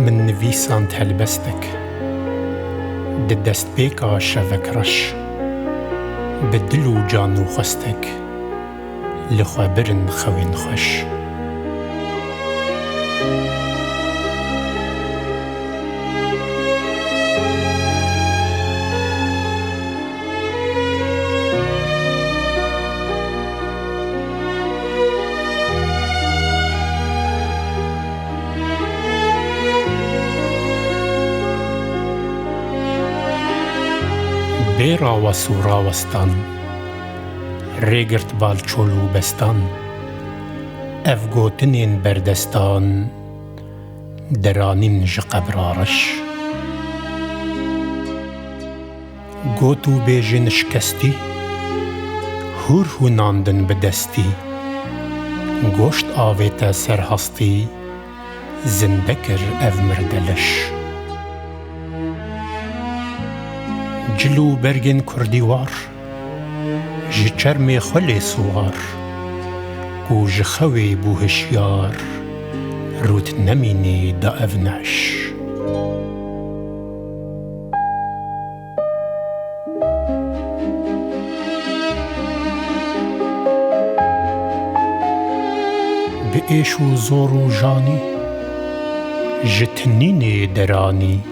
من نویساند هلبستک دست پیکا شوک رش به دل و جان و خستک لخوا برن خوین خوش بیرا و سورا وستان ریگرت بالچولو بستان افگوتنین بردستان درانین جقبرارش گوتو بیجن شکستی هور هوناندن بدستی گوشت آویتا سرهستی زندکر اف مردلش جلو برگن کردیوار جی چرم خلی سوار کو جخوی بوهشیار روت نمینی دا افنش به ایش و زور و جانی جتنین درانی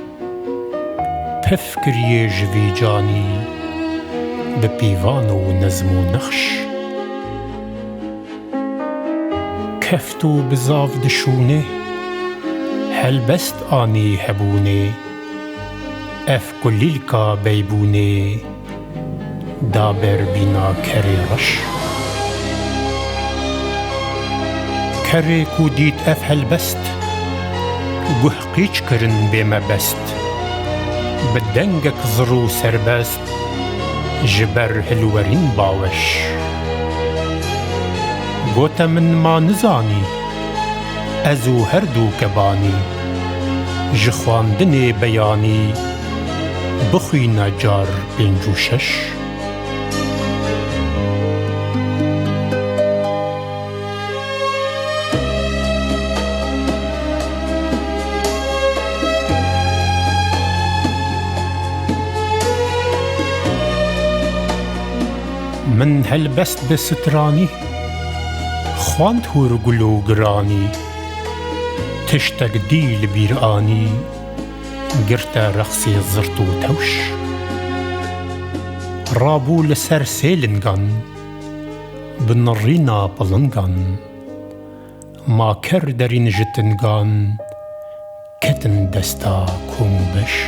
پفکریه جوی جانی به پیوان و نظم و نقش کفت و بزاف دشونه هلبست آنی هبونه اف کلیل کا بیبونه دابر بینا کری رش کری کو دیت اف هلبست گوه قیچ کرن بیمه بست بدنگک زرو سربست جبر هلورین باوش گوتا من ما نزانی ازو هر دو کبانی جخواندن بیانی بخوی نجار پنجو شش من هلبست بسترانی خواند هور گلو گرانی تشتک دیل بیرانی گرتا رقصی زرتو توش رابو لسر سیلنگان بنرینا پلنگان ما کر درین جتنگان کتن دستا کومو بش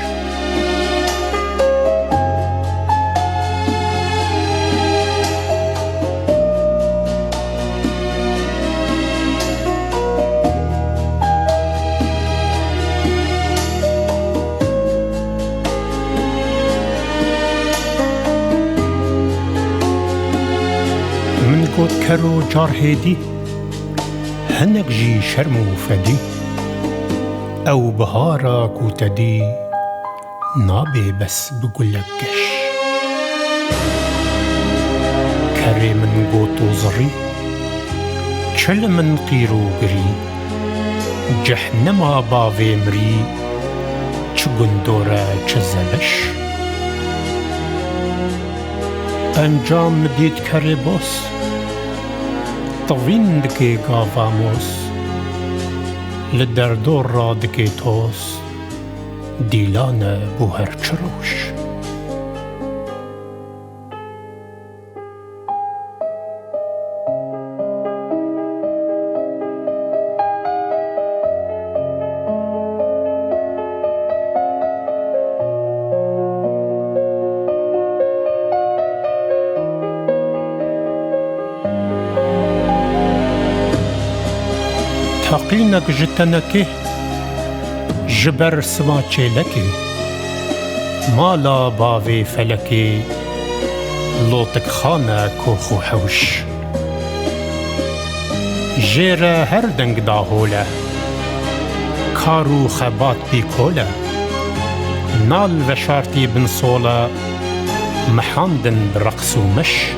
من گوت کرو جار هیدی هنک جی شرم و فدی او بهارا کوتدی نابی بس بگلگش کری من گوتو زری چل من قیرو گری جهنما باوی مری چه گندوره چه زلش انجام دید کری باس طوین دکی گاواموس لدردور را دکی توس دیلان بوهر چروش تقینک جتنکی جبر سما چیلکی مالا باوی فلکی لوتک خانه کوخو حوش جیر هر دنگ داهوله کارو خبات بی کوله نال و شارتی بن صوله محاندن برقص و مش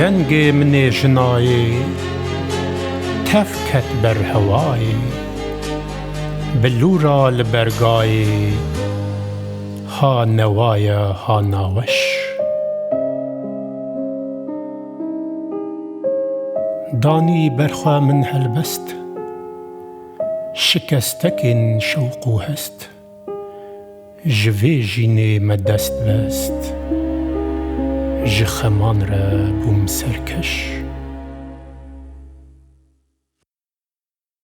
دنگ من جنایی تفکت بر هوایی بلورا لبرگایی ها نوایا ها ناوش دانی برخوا من هلبست شکستکن شوقو هست جوی جینه مدست بست جخمان را بوم سرکش